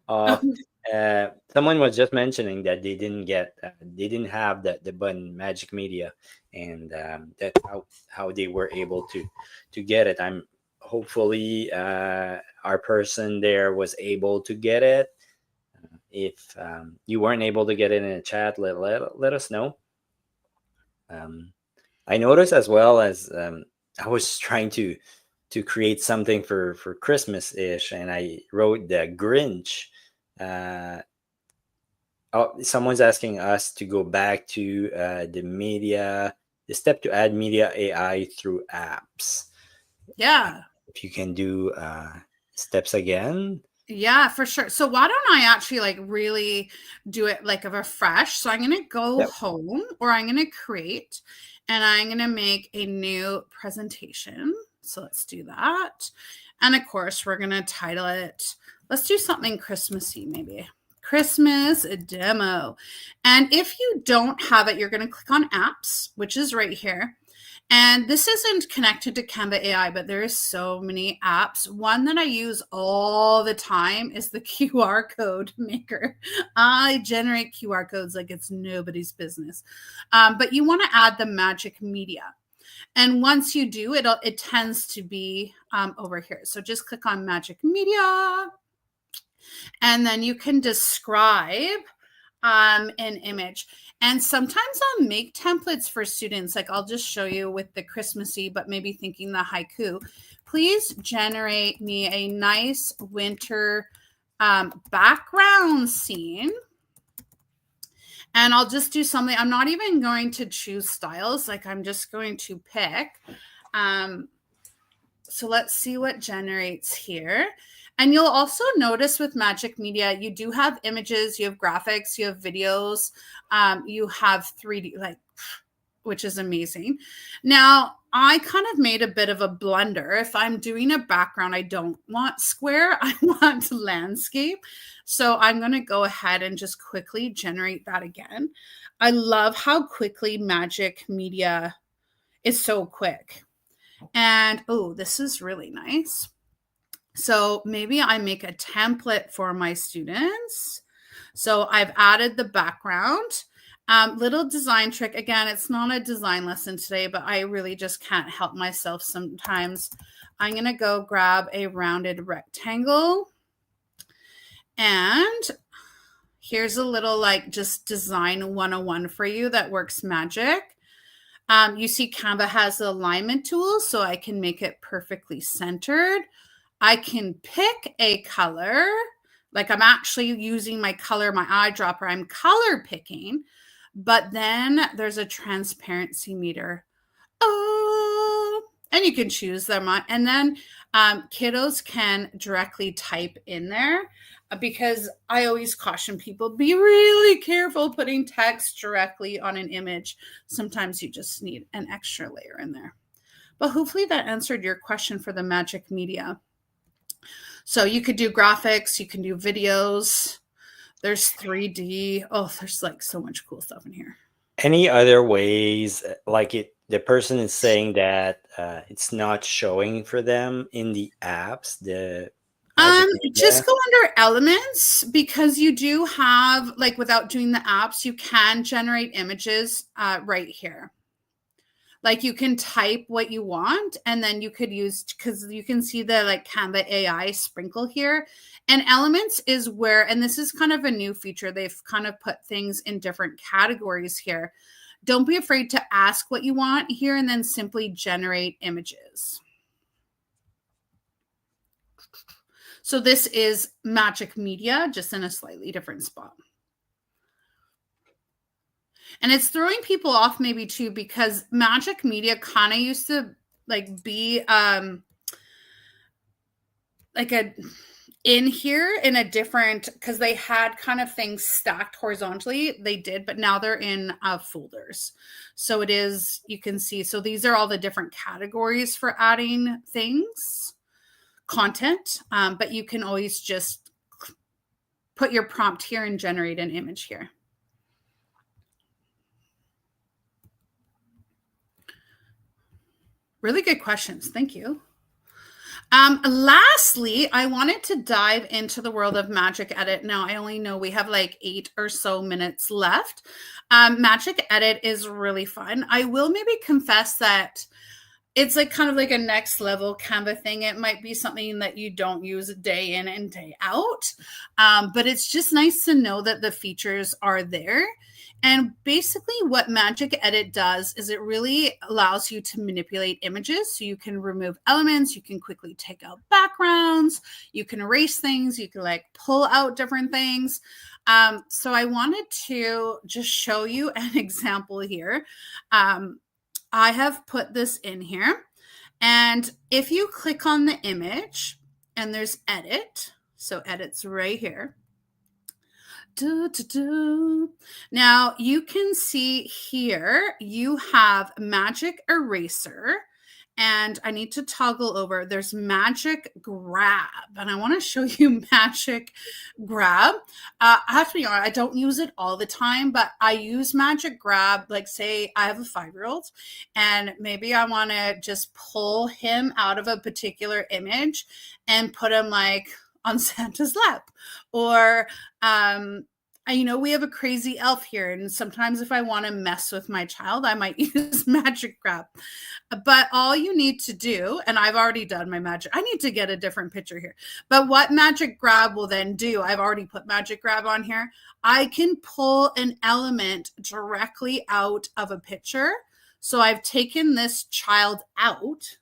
Speaker 1: Someone was just mentioning that they didn't have the button Magic Media, and that's how they were able to get it. I'm hopefully our person there was able to get it. If you weren't able to get it in a chat, let us know. I noticed as well as I was trying to create something for Christmas-ish, and I wrote the Grinch. Someone's asking us to go back to the step to add media AI through apps.
Speaker 2: Yeah.
Speaker 1: If you can do steps again.
Speaker 2: Yeah, for sure. So why don't I actually like really do it like a refresh? So I'm going to go home, or I'm going to create, and I'm going to make a new presentation. So let's do that. And of course, we're going to title it, let's do something Christmassy, maybe. Christmas demo. And if you don't have it, you're going to click on apps, which is right here. And this isn't connected to Canva AI, but there is so many apps. One that I use all the time is the QR code maker. I generate QR codes like it's nobody's business. But you want to add the Magic Media. And once you do, it tends to be over here. So just click on Magic Media. And then you can describe an image. And sometimes I'll make templates for students. Like I'll just show you with the Christmassy, but maybe thinking the haiku. Please generate me a nice winter background scene. And I'll just do something. I'm not even going to choose styles. Like I'm just going to pick. So let's see what generates here. And you'll also notice with Magic Media, you do have images, you have graphics, you have videos, you have 3D, like, which is amazing. Now, I kind of made a bit of a blunder. If I'm doing a background, I don't want square, I want landscape. So I'm going to go ahead and just quickly generate that again. I love how quickly Magic Media is so quick. And, oh, this is really nice. So maybe I make a template for my students. So I've added the background. Little design trick. Again, it's not a design lesson today, but I really just can't help myself sometimes. I'm going to go grab a rounded rectangle. And here's a little like just design 101 for you that works magic. You see Canva has the alignment tool, so I can make it perfectly centered. I can pick a color, like I'm actually using my color, my eyedropper, I'm color picking, But then there's a transparency meter. Oh, and you can choose them on, and then kiddos can directly type in there, because I always caution people, be really careful putting text directly on an image. Sometimes you just need an extra layer in there. But hopefully that answered your question for the magic media. So you could do graphics, you can do videos. There's 3D. Oh, there's like so much cool stuff in here.
Speaker 1: Any other ways, the person is saying that it's not showing for them in the apps, the magic media?
Speaker 2: Just go under elements, because you do have, like, without doing the apps, you can generate images right here. Like, you can type what you want, and then you could use, because you can see the like Canva AI sprinkle here. And elements is where, and this is kind of a new feature, they've kind of put things in different categories here. Don't be afraid to ask what you want here, and then simply generate images. So this is magic media, just in a slightly different spot. And it's throwing people off maybe too, because magic media kind of used to like be like a in here in a different, because they had kind of things stacked horizontally. They did, but now they're in folders. So it is, you can see, so these are all the different categories for adding things, content, but you can always just put your prompt here and generate an image here. Really good questions. Thank you. Lastly, I wanted to dive into the world of Magic Edit. Now, I only know we have like 8 or so minutes left. Magic Edit is really fun. I will maybe confess that it's like kind of like a next level Canva thing. It might be something that you don't use day in and day out, but it's just nice to know that the features are there. And basically what Magic Edit does is it really allows you to manipulate images. So you can remove elements, you can quickly take out backgrounds, you can erase things, you can like pull out different things. So I wanted to just show you an example here. I have put this in here, and if you click on the image and there's edit, so edit's right here. Now you can see here you have Magic Eraser, and I need to toggle over. There's Magic Grab, and I want to show you Magic Grab. I have to be honest, I don't use it all the time, but I use Magic Grab. Like, say I have a 5-year-old, and maybe I want to just pull him out of a particular image and put him like on Santa's lap, or we have a crazy elf here, and sometimes if I want to mess with my child, I might use Magic Grab. But all you need to do, and I've already done my magic, I need to get a different picture here. But what Magic Grab will then do, I've already put Magic Grab on here. I can pull an element directly out of a picture. So I've taken this child out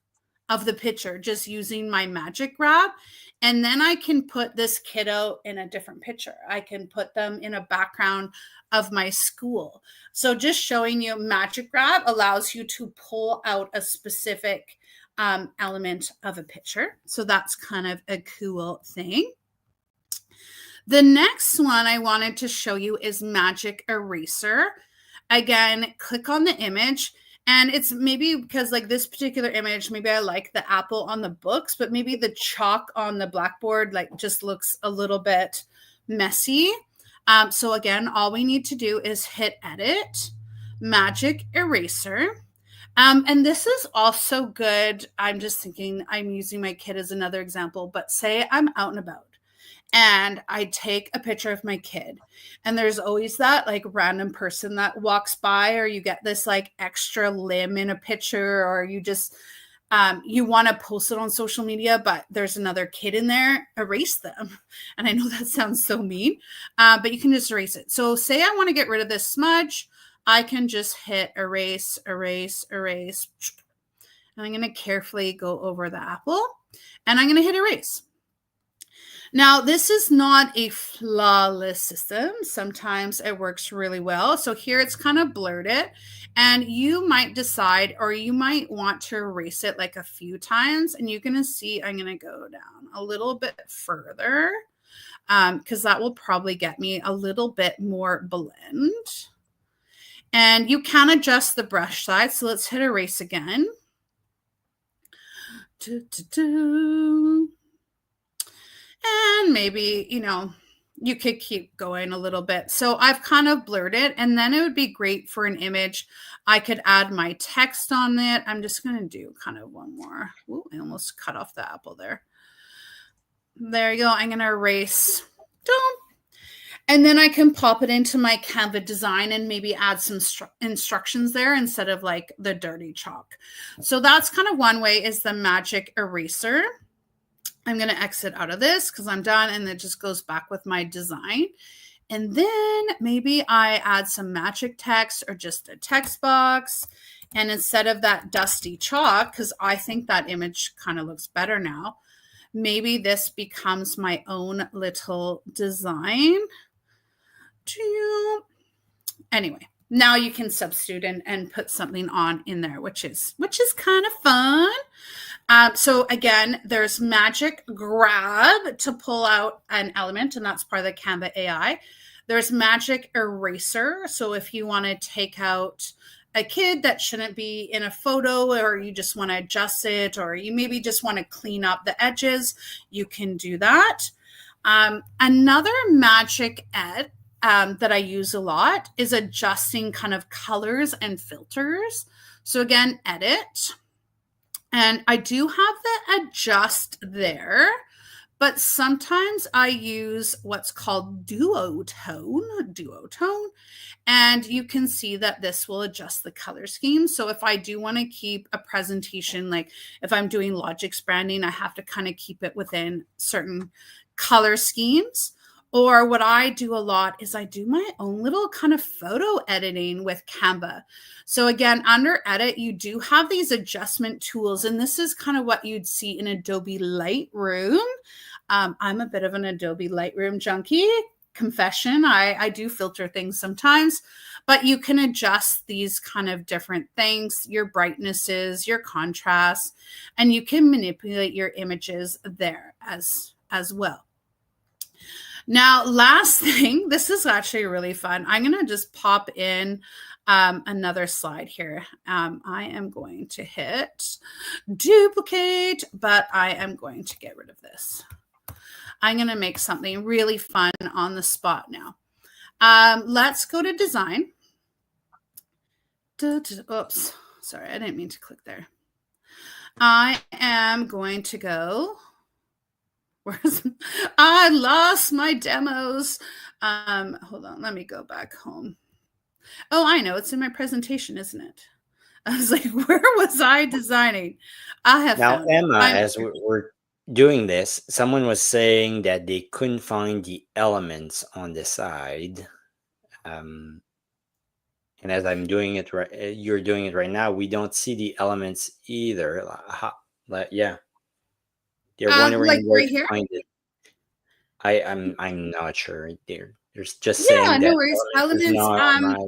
Speaker 2: of the picture just using my Magic Grab. And then I can put this kiddo in a different picture. I can put them in a background of my school. So just showing you, Magic Grab allows you to pull out a specific element of a picture. So that's kind of a cool thing. The next one I wanted to show you is Magic Eraser. Again, click on the image. And it's maybe because like this particular image, maybe I like the apple on the books, but maybe the chalk on the blackboard like just looks a little bit messy. So again, all we need to do is hit edit, Magic Eraser. And this is also good. I'm just thinking, I'm using my kid as another example, but say I'm out and about and I take a picture of my kid, and there's always that like random person that walks by, or you get this like extra limb in a picture, or you just you want to post it on social media, but there's another kid in there. Erase them. And I know that sounds so mean, but you can just erase it. So say I want to get rid of this smudge, I can just hit erase, erase, erase, and I'm going to carefully go over the apple, and I'm going to hit erase. Now, this is not a flawless system. Sometimes it works really well. So here it's kind of blurred it, and you might decide, or you might want to erase it like a few times. And you're going to see, I'm going to go down a little bit further because that will probably get me a little bit more blend. And you can adjust the brush size. So let's hit erase again. And maybe, you could keep going a little bit. So I've kind of blurred it, and then it would be great for an image. I could add my text on it. I'm just going to do kind of one more. Ooh, I almost cut off the apple there. There you go. I'm going to erase. And then I can pop it into my Canva design and maybe add some instructions there instead of like the dirty chalk. So that's kind of one way, is the magic eraser. I'm going to exit out of this because I'm done, and it just goes back with my design. And then maybe I add some magic text or just a text box. And instead of that dusty chalk, because I think that image kind of looks better now, maybe this becomes my own little design. Anyway, now you can substitute and put something on in there, which is kind of fun. So again, there's magic grab to pull out an element, and that's part of the Canva AI. There's magic eraser. So if you want to take out a kid that shouldn't be in a photo, or you just want to adjust it, or you maybe just want to clean up the edges, you can do that. Another magic that I use a lot is adjusting kind of colors and filters. So again, edit. And I do have the adjust there, but sometimes I use what's called duotone. And you can see that this will adjust the color scheme. So if I do want to keep a presentation, like if I'm doing Logix branding, I have to kind of keep it within certain color schemes. Or what I do a lot is I do my own little kind of photo editing with Canva. So again, under edit, you do have these adjustment tools. And this is kind of what you'd see in Adobe Lightroom. I'm a bit of an Adobe Lightroom junkie. Confession, I do filter things sometimes, but you can adjust these kind of different things, your brightnesses, your contrasts, and you can manipulate your images there as well. Now, last thing, this is actually really fun. I'm going to just pop in another slide here. I am going to hit duplicate, but I am going to get rid of this. I'm going to make something really fun on the spot now. Let's go to design. Oops, sorry, I didn't mean to click there. I am going to go. I lost my demos. Hold on, let me go back home. Oh, I know, it's in my presentation, isn't it? I was like, where was I designing? I have
Speaker 1: Now,
Speaker 2: found
Speaker 1: Emma, as we're doing this, someone was saying that they couldn't find the elements on the side. And as I'm doing it right, you're doing it right now, we don't see the elements either. Yeah. They're wondering
Speaker 2: like
Speaker 1: where
Speaker 2: right
Speaker 1: to
Speaker 2: here?
Speaker 1: find it. I'm not sure. There's just
Speaker 2: Yeah,
Speaker 1: saying
Speaker 2: no
Speaker 1: that
Speaker 2: worries.
Speaker 1: elements is not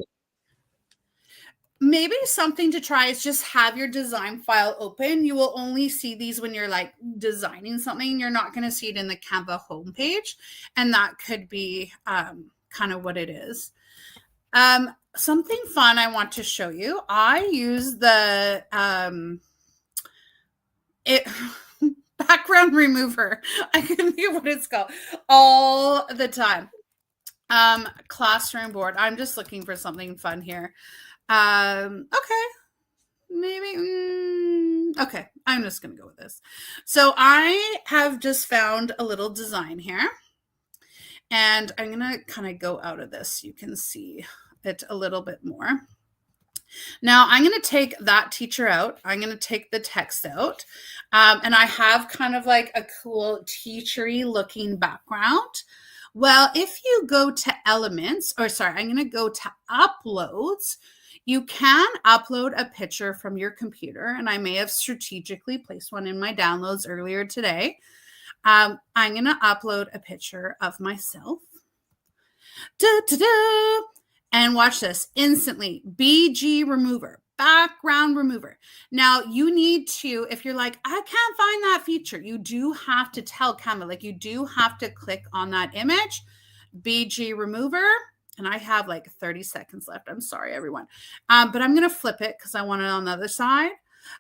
Speaker 2: Maybe something to try is just have your design file open. You will only see these when you're like designing something. You're not going to see it in the Canva homepage. And that could be kind of what it is. Something fun I want to show you. I use the background remover. I couldn't think of what it's called all the time. Classroom board. I'm just looking for something fun here. Okay, maybe. Okay, I'm just gonna go with this. So I have just found a little design here, and I'm gonna kind of go out of this. You can see it a little bit more. Now I'm going to take that teacher out. I'm going to take the text out. And I have kind of like a cool teachery looking background. Well, if you go to elements, or sorry, I'm going to go to uploads. You can upload a picture from your computer. And I may have strategically placed one in my downloads earlier today. I'm going to upload a picture of myself. Da-da-da. And watch this instantly. BG remover, background remover. Now you need to, if you're like, I can't find that feature, you do have to tell Canva, like you do have to click on that image, BG remover. And I have like 30 seconds left. I'm sorry, everyone. But I'm going to flip it because I want it on the other side.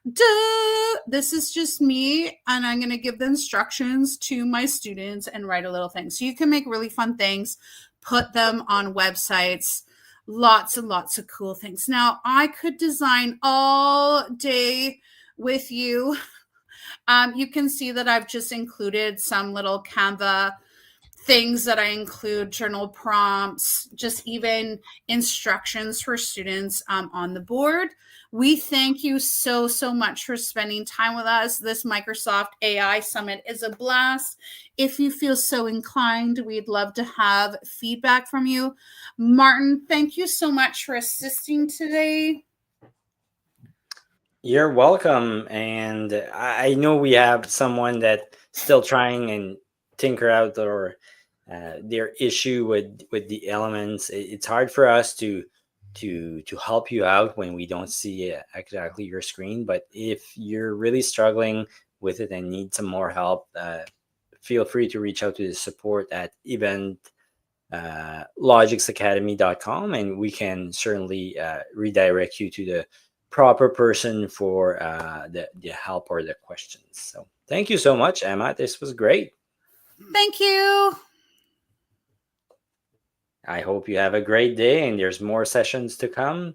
Speaker 2: Duh! This is just me, and I'm going to give the instructions to my students and write a little thing. So you can make really fun things, put them on websites, lots and lots of cool things. Now, I could design all day with you. You can see that I've just included some little Canva things that I include, journal prompts, just even instructions for students on the board. We thank you so, so much for spending time with us. This Microsoft AI Summit is a blast. If you feel so inclined, we'd love to have feedback from you. Martin, thank you so much for assisting today.
Speaker 1: You're welcome. And I know we have someone that still trying and tinker out their issue with the elements. It's hard for us to help you out when we don't see exactly your screen. But if you're really struggling with it and need some more help, feel free to reach out to the support at logicsacademy.com, and we can certainly redirect you to the proper person for the help or the questions. So thank you so much, Emma. This was great.
Speaker 2: Thank you.
Speaker 1: I hope you have a great day and there's more sessions to come.